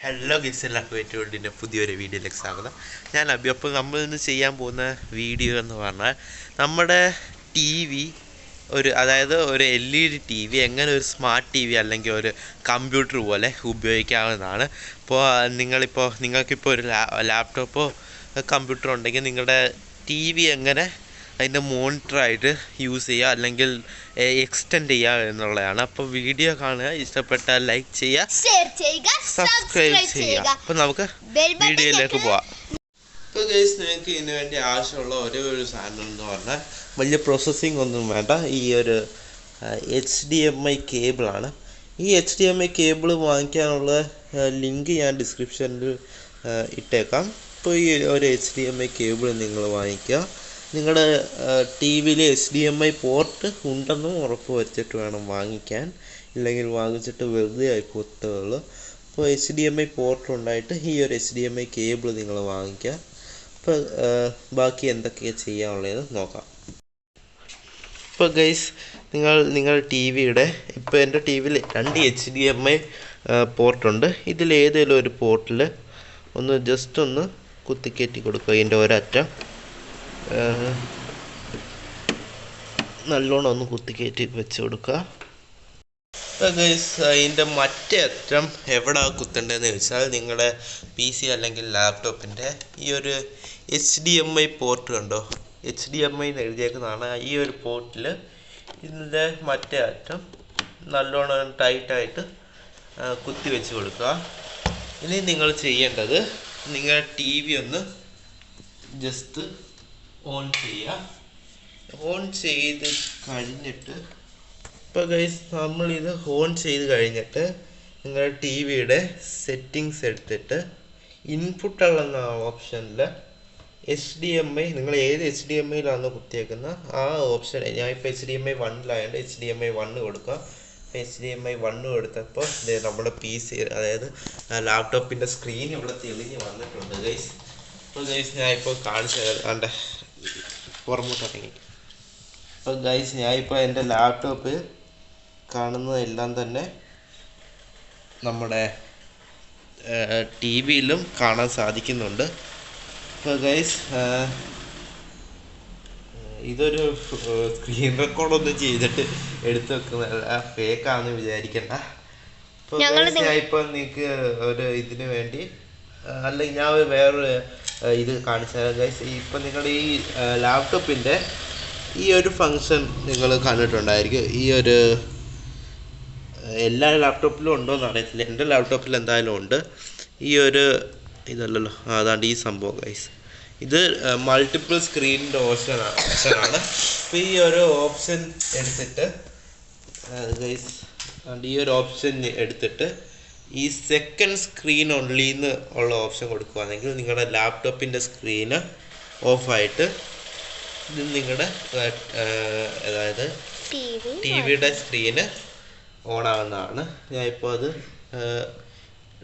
Hello guys, എല്ലാവർക്കും ഏറ്റവും പുതിയൊരു വീഡിയോയിലേക്ക് സ്വാഗതം. ഞാൻ അബി. അപ്പോൾ നമ്മൾ ഇന്ന് ചെയ്യാൻ പോകുന്ന വീഡിയോ എന്ന് പറഞ്ഞാൽ നമ്മുടെ ടി വി അതായത് ഒരു LED TV എങ്ങനെ ഒരു സ്മാർട്ട് TV അല്ലെങ്കിൽ ഒരു കമ്പ്യൂട്ടർ പോലെ ഉപയോഗിക്കാവുന്നതാണ്. അപ്പോൾ നിങ്ങൾക്കിപ്പോൾ ഒരു ലാപ്ടോപ്പോ കമ്പ്യൂട്ടറോ ഉണ്ടെങ്കിൽ നിങ്ങളുടെ TV എങ്ങനെ അതിൻ്റെ മോണിറ്ററായിട്ട് യൂസ് ചെയ്യുക അല്ലെങ്കിൽ എക്സ്റ്റെൻഡ് ചെയ്യുക എന്നുള്ളതാണ്. അപ്പോൾ വീഡിയോ കാണുക, ഇഷ്ടപ്പെട്ടാൽ ലൈക്ക് ചെയ്യുക, ഷെയർ ചെയ്യുക, സബ്സ്ക്രൈബ് ചെയ്യുക. അപ്പോൾ നമുക്ക് വീഡിയോയിലേക്ക് പോവാം. ഇപ്പോൾ ഗൈസ്, നിങ്ങൾക്ക് ഇതിന് വേണ്ടി ആവശ്യമുള്ള ഒരേ ഒരു സാധനം എന്ന് പറഞ്ഞാൽ വലിയ പ്രോസസ്സിങ് ഒന്നും വേണ്ട. ഈ ഒരു HDMI കേബിളാണ്. ഈ HDMI കേബിൾ വാങ്ങിക്കാനുള്ള ലിങ്ക് ഞാൻ ഡിസ്ക്രിപ്ഷനിൽ ഇട്ടേക്കാം. ഇപ്പോൾ ഈ ഒരു HDMI കേബിൾ നിങ്ങൾ വാങ്ങിക്കുക. നിങ്ങളുടെ ടി വിയിൽ HDMI പോർട്ട് ഉണ്ടെന്നും ഉറപ്പ് വരുത്തിയിട്ട് വേണം വാങ്ങിക്കാൻ. ഇല്ലെങ്കിൽ വാങ്ങിച്ചിട്ട് വെറുതെ ആയി കുത്തുകയുള്ളൂ. അപ്പോൾ HDMI പോർട്ട് ഉണ്ടായിട്ട് ഈ ഒരു HDMI കേബിൾ നിങ്ങൾ വാങ്ങിക്കുക. അപ്പോൾ ബാക്കി എന്തൊക്കെയാണ് ചെയ്യാനുള്ളത് നോക്കാം. ഇപ്പോൾ ഗൈസ്, നിങ്ങൾ ടി വിയുടെ ഇപ്പോൾ എൻ്റെ ടി വിയിൽ 2 HDMI പോർട്ടുണ്ട്. ഇതിലേതെങ്കിലും ഒരു പോർട്ടിൽ ഒന്ന് കുത്തിക്കയറ്റി കൊടുക്കുക. ഇതിൻ്റെ ഒരറ്റം നല്ലോണം ഒന്ന് കുത്തിക്കയറ്റി വെച്ച് കൊടുക്കുക. ഗൈസ്, അതിൻ്റെ മറ്റേ അറ്റം എവിടെ കുത്തേണ്ടതെന്ന് ചോദിച്ചാൽ നിങ്ങളുടെ PC അല്ലെങ്കിൽ ലാപ്ടോപ്പിൻ്റെ ഈ ഒരു HDMI പോർട്ട് കണ്ടോ, HDMI എന്ന് എഴുതിയേക്കുന്നതാണ്. ഈ ഒരു പോർട്ടിൽ ഇതിൻ്റെ മറ്റേ അറ്റം നല്ലോണം ടൈറ്റായിട്ട് കുത്തി വെച്ച് കൊടുക്കുക. ഇനി നിങ്ങൾ ചെയ്യേണ്ടത്, നിങ്ങളുടെ TV ഒന്ന് ജസ്റ്റ് ഓൺ ചെയ്യുക. ഓൺ ചെയ്ത് കഴിഞ്ഞിട്ട് ഇപ്പോൾ ഗൈസ്, നമ്മളിത് ഓൺ ചെയ്ത് കഴിഞ്ഞിട്ട് നിങ്ങളുടെ ടി വിയുടെ സെറ്റിങ്സ് എടുത്തിട്ട് ഇൻപുട്ടുള്ള ഓപ്ഷനിൽ HDMI, നിങ്ങൾ ഏത് HDMIയിലാണോ കുത്തിയേക്കുന്ന ആ ഓപ്ഷൻ, ഞാനിപ്പോൾ HDMI 1 HDMI 1 കൊടുക്കുക. HDMI 1 കൊടുത്തപ്പോൾ നമ്മുടെ PC, അതായത് ലാപ്ടോപ്പിൻ്റെ സ്ക്രീൻ ഇവിടെ തെളിഞ്ഞ് വന്നിട്ടുണ്ട് ഗൈസ്. അപ്പോൾ ഗൈസ്, ഞാനിപ്പോൾ കാണിച്ചു തരാം. പുറമോട്ടിറങ്ങി. അപ്പോൾ ഗൈസ്, ഞാനിപ്പോൾ എൻ്റെ ലാപ്ടോപ്പ് കാണുന്നതെല്ലാം തന്നെ നമ്മുടെ ടി വിയിലും കാണാൻ സാധിക്കുന്നുണ്ട്. അപ്പോൾ ഗൈസ്, ഇതൊരു സ്ക്രീൻ റെക്കോർഡൊന്നും ചെയ്തിട്ട് എടുത്തു വെക്കുന്നതല്ല, ഫേക്കാണെന്ന് വിചാരിക്കണ്ട. അപ്പോൾ ഞാനിപ്പോൾ നിങ്ങൾക്ക് ഒരു ഇതിന് വേണ്ടി അല്ലെങ്കിൽ ഞാൻ വേറൊരു ഇത് കാണിച്ചു തരാം ഗൈസ്. ഇപ്പം നിങ്ങളുടെ ഈ ലാപ്ടോപ്പിൻ്റെ ഈ ഒരു ഫങ്ഷൻ നിങ്ങൾ കണ്ടിട്ടുണ്ടായിരിക്കും. ഈ ഒരു എല്ലാ ലാപ്ടോപ്പിലും ഉണ്ടോയെന്ന് അറിയത്തില്ല, എൻ്റെ ലാപ്ടോപ്പിൽ എന്തായാലും ഉണ്ട്. ഈ ഒരു ഇതല്ലല്ലോ, അതാണ്ട് ഈ സംഭവം ഗൈസ്. ഇത് മൾട്ടിപ്പിൾ സ്ക്രീനിൻ്റെ ഓപ്ഷനാണ്. അപ്പോൾ ഈ ഒരു ഓപ്ഷൻ എടുത്തിട്ട് ഗൈസ്, ഈ ഒരു ഓപ്ഷൻ എടുത്തിട്ട് ഈ സെക്കൻഡ് സ്ക്രീൻ ഓൺലിന്ന് ഉള്ള ഓപ്ഷൻ കൊടുക്കുകയാണെങ്കിൽ നിങ്ങളുടെ ലാപ്ടോപ്പിൻ്റെ സ്ക്രീന് ഓഫായിട്ട് ഇത് നിങ്ങളുടെ അതായത് ടി വിയുടെ സ്ക്രീന് ഓണാവുന്നതാണ്. ഞാനിപ്പോൾ അത്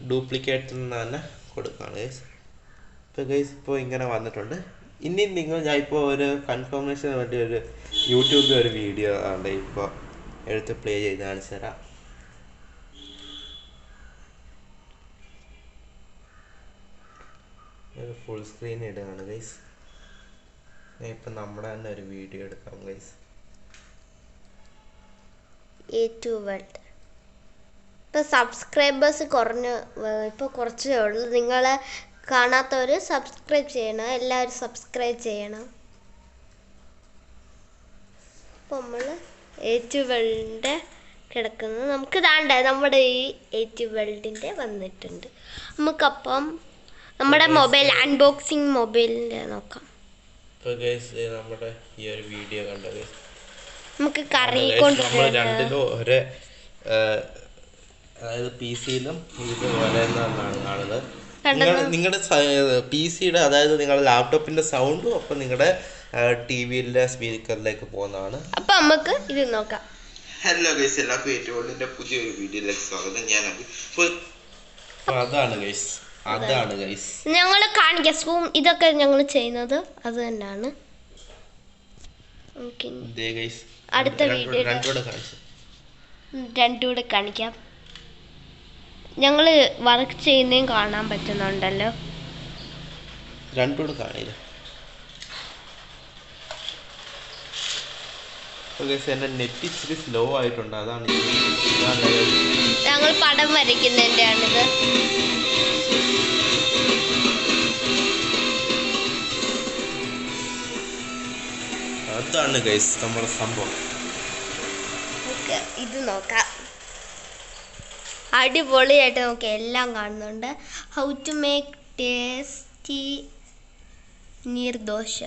ഡ്യൂപ്ലിക്കേറ്റിൽ നിന്ന് തന്നെ കൊടുക്കുകയാണ് ഗൈസ്. ഇപ്പോൾ ഗൈസ്, ഇപ്പോൾ ഇങ്ങനെ വന്നിട്ടുണ്ട്. ഇനി ഞാനിപ്പോൾ ഒരു കൺഫർമേഷന് വേണ്ടി ഒരു യൂട്യൂബിൽ ഒരു വീഡിയോ ആണ് ഇപ്പോൾ എടുത്ത് പ്ലേ ചെയ്ത് കാണിച്ചു തരാം. ഫുൾ സ്ക്രീൻ ഇടുകയാണ് ഗൈസ്. ഇപ്പം നമ്മുടെ തന്നെ ഒരു വീഡിയോ എടുക്കാം ഗൈസ്. ഇപ്പോൾ സബ്സ്ക്രൈബേഴ്സ് ഇപ്പോൾ കുറച്ചേ ഉള്ളൂ. നിങ്ങൾ കാണാത്തവർ സബ്സ്ക്രൈബ് ചെയ്യണം, എല്ലാവരും സബ്സ്ക്രൈബ് ചെയ്യണം. അപ്പോൾ നമ്മൾ വേൾഡിൻ്റെ കിടക്കുന്നത് നമുക്ക് താണ്ട നമ്മുടെ ഈ വേൾഡിൻ്റെ വന്നിട്ടുണ്ട്. നമുക്കപ്പം നമ്മുടെ മൊബൈൽ അൺബോക്സിങ് മൊബൈലിൻ്റെ നോക്കാം. ഇപ്പോൾ ഗൈസ്, നമ്മുടെ ഈ ഒരു വീഡിയോ കണ്ടത് നമുക്ക് നമ്മൾ രണ്ടിലും ഒരേ, അതായത് PC-യിലും ഇതുപോലെ തന്നെയാണ് കാണുന്നത്. നിങ്ങളുടെ PC-യുടെ, അതായത് നിങ്ങളുടെ ലാപ്ടോപ്പിന്റെ സൗണ്ടും അപ്പം നിങ്ങളുടെ TV-യിലെ സ്പീക്കറിലേക്ക് പോകുന്നതാണ്. അപ്പം നമുക്ക് ഇത് നോക്കാം. ഹലോ ഗൈസ്, എല്ലാവർക്കും ഏറ്റവും പുതിയൊരു വീഡിയോയിലേക്ക് സ്വാഗതം. ഞാനത് അതാണ് ഗൈസ് ഞങ്ങൾ കാണിക്കാം. സൂം ഇതൊക്കെ ഞങ്ങൾ ചെയ്യുന്നത് അത് തന്നെയാണ്. അടുത്ത വീഡിയോ രണ്ടുകൂടെ കാണിക്കാം. ഞങ്ങൾ വർക്ക് ചെയ്യുന്നതും കാണാൻ പറ്റുന്നുണ്ടല്ലോ. രണ്ടുകൂടെ കാണില്ല. എൻ്റെ നെറ്റ് ഇച്ചിരി സ്ലോ ആയിട്ടുണ്ട്, അതാണ് ഞങ്ങൾ പടം വരയ്ക്കുന്നതിൻ്റെ ആണിത്. അതാണ് ഗൈസ് നമ്മുടെ സംഭവം. ഇത് നോക്കാം, അടിപൊളിയായിട്ട് നമുക്ക് എല്ലാം കാണുന്നുണ്ട്. How to make tasty neer dosa,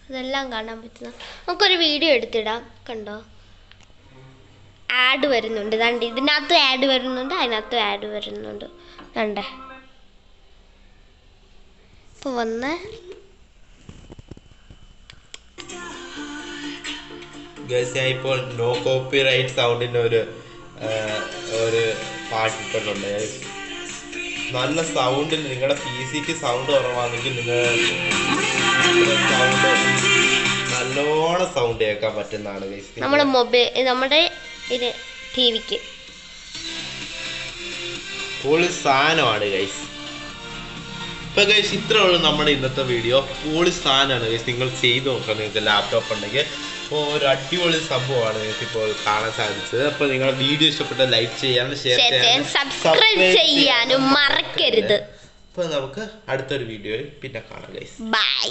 ഇതെല്ലാം കാണാൻ പറ്റുന്ന നമുക്കൊരു വീഡിയോ എടുത്തിടാം. കണ്ടോ, ആഡ് വരുന്നുണ്ട്. ദാണ്ട് ഇതിനകത്തും ആഡ് വരുന്നുണ്ട്, അതിനകത്തും ആഡ് വരുന്നുണ്ട്. കണ്ടേ, ഇപ്പോൾ വന്ന് ഞാൻ ഇപ്പോൾ നോ കോപ്പി റൈറ്റ് സൗണ്ടിൻ്റെ ഒരു പാട്ടിട്ടുണ്ട്. നല്ല സൗണ്ടിൽ നിങ്ങളുടെ PC-ക്ക് സൗണ്ട് കുറവാണെങ്കിൽ നിങ്ങൾ സൗണ്ട് നല്ലോണം സൗണ്ട് കേൾക്കാൻ പറ്റുന്നതാണ് ഗൈസ്. നമ്മുടെ TV-ക്ക് പൊളി സാധനമാണ് ഗൈസ്. ഇപ്പൊ ഗൈസ് ഇത്രേ ഉള്ളൂ നമ്മുടെ ഇന്നത്തെ വീഡിയോ. പൊളി സാധനമാണ് ഗൈസ്, നിങ്ങൾ ചെയ്ത് നോക്കാം. നിങ്ങൾക്ക് ലാപ്ടോപ്പ് ഉണ്ടെങ്കിൽ അപ്പോൾ ഒരു അടിപൊളി സംഭവമാണ് നിങ്ങൾക്ക് ഇപ്പോൾ കാണാൻ സാധിച്ചത്. അപ്പോൾ നിങ്ങളുടെ വീഡിയോ ഇഷ്ടപ്പെട്ട ലൈക്ക് ചെയ്യാനും ഷെയർ ചെയ്യാനും സബ്സ്ക്രൈബ് ചെയ്യാനും മറക്കരുത്. അപ്പോൾ നമുക്ക് അടുത്തൊരു വീഡിയോയിൽ പിന്നെ കാണാം ഗൈസ്. ബൈ.